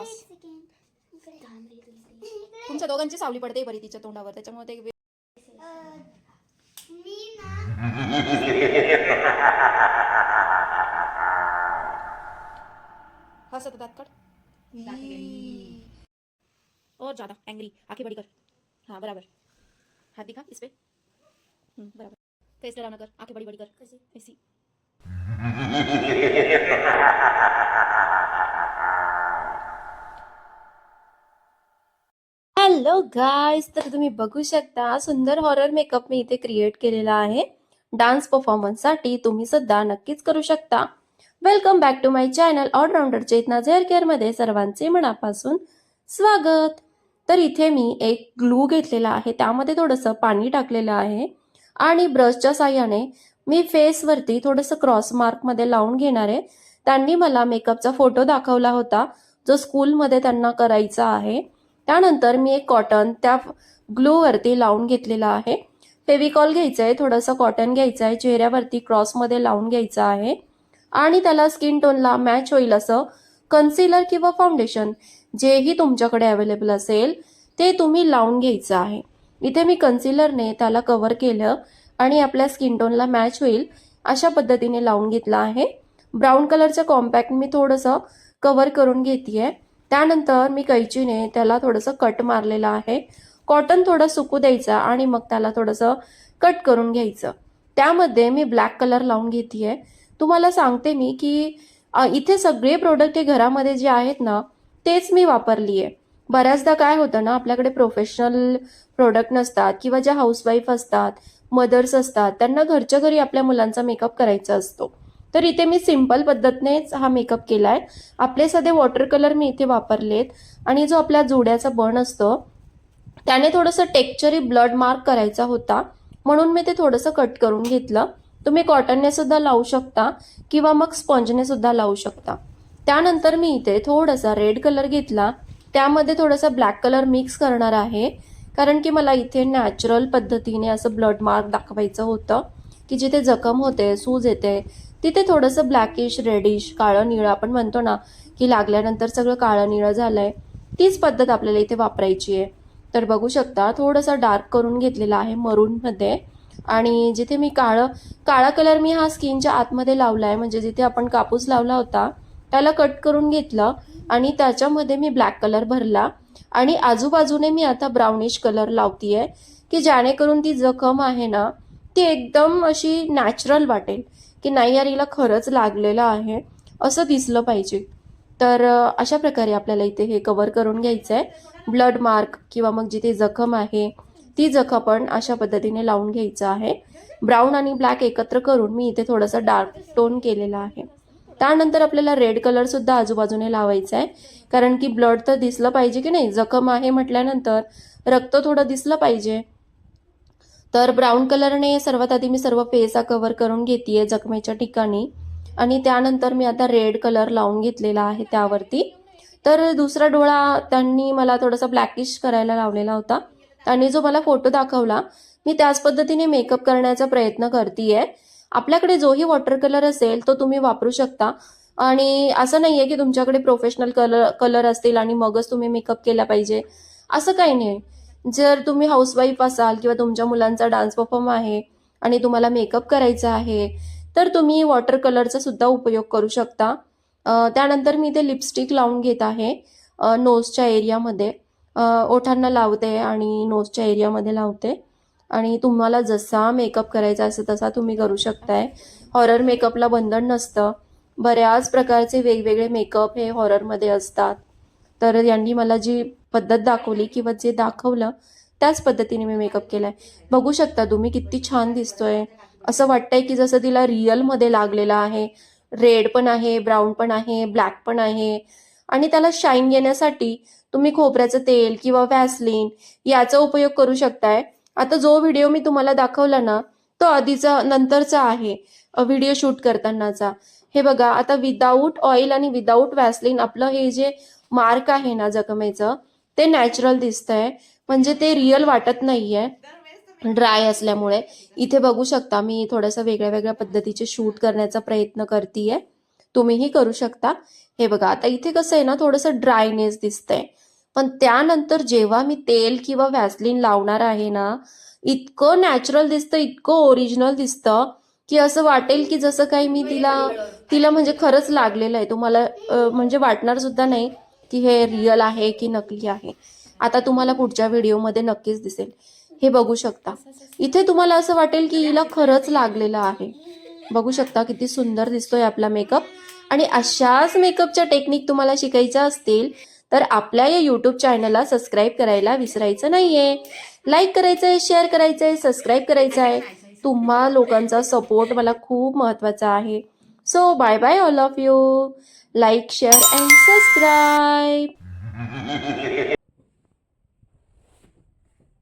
Cross. तुमच्या दोघांची सावली पडते बरी तिच्या तोंडावर, त्याच्यामुळे ते हसत दात काढ. और ज्यादा एंग्री, आंखें बड़ी कर. हाँ बराबर, हाथ दिखा इस पे. बराबर. फेस डरावना कर, आंखें बड़ी बड़ी कर. ऐसी. हॅलो गाइस, तर तुम्ही बघू शकता सुंदर हॉरर मेकअप मी इथे क्रिएट केलेला आहे डान्स परफॉर्मन्स साठी. तुम्ही सुद्धा नक्कीच करू शकता. Welcome back to my channel allrounder Chetna hair care मध्ये सर्वांचे मनापासून स्वागत. तर इथे मी एक ग्लू घेतलेला आहे, त्यामध्ये थोडंसं पाणी टाकलेलं आहे आणि ब्रशच्या साहाय्याने मी फेस वरती थोडंसं क्रॉस मार्क मध्ये लावून घेणार आहे. त्यांनी मला मेकअपचा फोटो दाखवला होता जो स्कूलमध्ये त्यांना करायचा आहे. त्यानंतर मी एक कॉटन त्या ग्लू वरती लावून घेतलेला आहे. फेविकॉल घ्यायचं आहे, थोडंसं कॉटन घ्यायचं आहे, चेहऱ्यावरती क्रॉस मध्ये लावून घ्यायचं आहे आणि त्याला स्किन टोनला मॅच होईल असं कन्सिलर किंवा फाउंडेशन जेही तुमच्याकडे अवेलेबल असेल ते तुम्ही लावून घ्यायचं आहे. इथे मी कन्सिलरने त्याला कव्हर केलं आणि आपल्या स्किन टोनला मॅच होईल अशा पद्धतीने लावून घेतला आहे. ब्राऊन कलरचं कॉम्पॅक्ट मी थोडंसं कव्हर करून घेतेय. त्यानंतर मी कैचीने त्याला थोडंसं कट मारलेलं आहे. कॉटन थोडं सुकू द्यायचा आणि मग त्याला थोडंसं कट करून घ्यायचं. त्यामध्ये मी ब्लॅक कलर लावून घेतेय. तुम्हाला सांगते मी की इथे सगळे प्रोडक्ट हे घरामध्ये जे आहेत ना तेच मी वापरली आहे. बऱ्याचदा काय होतं ना, आपल्याकडे प्रोफेशनल प्रोडक्ट नसतात किंवा ज्या हाऊसवाईफ असतात, मदर्स असतात, त्यांना घरच्या घरी आपल्या मुलांचा मेकअप करायचा असतो. तर इथे मी सिंपल पद्धतीनेच हा मेकअप केलाय. आपले साधे वॉटर कलर मी इथे वापरलेत आणि जो आपल्या जोड्याचा बन असतो त्याने थोडंसं टेक्स्चरी ब्लड मार्क करायचा होता म्हणून मी ते थोडंसं कट करून घेतलं. तुम्ही कॉटनने सुद्धा लावू शकता किंवा मग स्पंजने सुद्धा लावू शकता. त्यानंतर मी इथे थोडासा रेड कलर घेतला, त्यामध्ये थोडासा ब्लॅक कलर मिक्स करणार आहे कारण की मला इथे नॅचरल पद्धतीने असं ब्लड मार्क दाखवायचं होतं की जिथे जखम होते, सूज येते, तिथे थोडंसं ब्लॅकिश रेडिश काळं निळं आपण म्हणतो ना की लागल्यानंतर सगळं काळं निळं झालंय, तीच पद्धत आपल्याला इथे वापरायची आहे. तर बघू शकता थोडासा डार्क करून घेतलेला आहे मरून मध्ये आणि जिथे मी काळा कलर मी हा स्किनच्या आतमध्ये लावलाय, म्हणजे जिथे आपण कापूस लावला होता त्याला कट करून घेतलं आणि त्याच्यामध्ये मी ब्लॅक कलर भरला आणि आजूबाजूने मी आता ब्राउनिश कलर लावतीये की जेणेकरून ती जखम आहे ना ती एकदम अशी नॅचरल वाटेल की नाही यार हिला खरंच लागलेलं आहे असं दिसलं पाहिजे. तर अशा प्रकारे आपल्याला इथे हे कव्हर करून घ्यायचं आहे. ब्लड मार्क किंवा मग जिथे जखम आहे ती जखम पण अशा पद्धतीने लावून घ्यायचं आहे. ब्राऊन आणि ब्लॅक एकत्र करून मी इथे थोडंसं डार्क टोन केलेला आहे. त्यानंतर आपल्याला रेड कलर सुद्धा आजूबाजूने लावायचा आहे कारण की ब्लड तर दिसलं पाहिजे की नाही, जखम आहे म्हटल्यानंतर रक्त थोडं दिसलं पाहिजे. तर ब्राऊन कलरने सर्वात आधी मी सर्व फेस कव्हर करून घेतेय जखमेच्या ठिकाणी आणि त्यानंतर मी आता रेड कलर लावून घेतलेला आहे त्यावरती. तर दुसरा डोळा त्यांनी मला थोडासा ब्लॅकिश करायला लावलेला होता. त्यांनी जो मला फोटो दाखवला मी त्याच पद्धतीने मेकअप करण्याचा प्रयत्न करतेय. आपल्याकडे जोही वॉटर कलर असेल तो तुम्ही वापरू शकता आणि असं नाहीये की तुमच्याकडे प्रोफेशनल कलर असतील आणि मगच तुम्ही मेकअप केला पाहिजे असं काही नाही. जर तुम्ही हाऊसवाईफ असाल किंवा तुमच्या मुलांचा डान्स परफॉर्म आहे आणि तुम्हाला मेकअप करायचा आहे तर तुम्ही वॉटर कलरचा सुद्धा उपयोग करू शकता. त्यानंतर मी इथे लिपस्टिक लावून घेत आहे नोजच्या एरियामध्ये. ओठांना लावते आणि नोजच्या एरियामध्ये लावते आणि तुम्हाला जसा मेकअप करायचा असेल तसा तुम्ही करू शकताय. हॉरर मेकअपला बंधन नसतं. बऱ्याच प्रकारचे वेगवेगळे मेकअप हे हॉररमध्ये असतात. तर यांनी मला जी पद्धत दाखवली किंवा जे दाखवलं त्याच पद्धतीने मी मेकअप केलाय. बघू शकता तुम्ही किती छान दिसतोय. असं वाटतंय की जसं तिला रिअल मध्ये लागलेला आहे. रेड पण आहे, ब्राऊन पण आहे, ब्लॅक पण आहे आणि त्याला शाईन येण्यासाठी तुम्ही खोबऱ्याचं तेल किंवा व्हॅसलीन याचा उपयोग करू शकताय. आता जो व्हिडिओ मी तुम्हाला दाखवला ना तो आधीचा नंतरचा आहे व्हिडिओ शूट करतानाचा. हे बघा आता विदाऊट ऑइल आणि विदाऊट व्हॅसलीन आपलं हे जे मार्क आहे ना जखमेचं ते नॅचरल दिसतंय, म्हणजे ते रिअल वाटत नाहीये ड्राय असल्यामुळे. इथे बघू शकता मी थोडंसं वेगळ्या वेगळ्या पद्धतीचे शूट करण्याचा प्रयत्न करतेय. तुम्हीही करू शकता. हे बघा, आता इथे कसं आहे ना, थोडंसं ड्रायनेस दिसतंय, पण त्यानंतर जेव्हा मी तेल किंवा व्हॅसलीन लावणार आहे ना, इतकं नॅचरल दिसतं, इतकं ओरिजिनल दिसतं, की असं वाटेल की जसं काही मी तिला तिला म्हणजे खरंच लागलेलं आहे. तुम्हाला म्हणजे वाटणार सुद्धा नाही की हे रिअल आहे की नकली आहे. आता तुम्हाला पुढच्या व्हिडिओमध्ये नक्कीच दिसेल. हे बघू शकता. इथे तुम्हाला असं वाटेल की हिला खरंच लागलेलं आहे. बघू शकता किती सुंदर दिसतोय आपला मेकअप. आणि अशाच मेकअपच्या टेक्निक तुम्हाला शिकायच्या असतील तर आपल्या या यूट्यूब चॅनलला सबस्क्राईब करायला विसरायचं नाहीये. लाईक करायचंय, शेअर करायचंय, सबस्क्राईब करायचं आहे. तुम्हा लोकांचा सपोर्ट मला खूप महत्वाचा आहे. So bye bye all of you. Like, share and subscribe.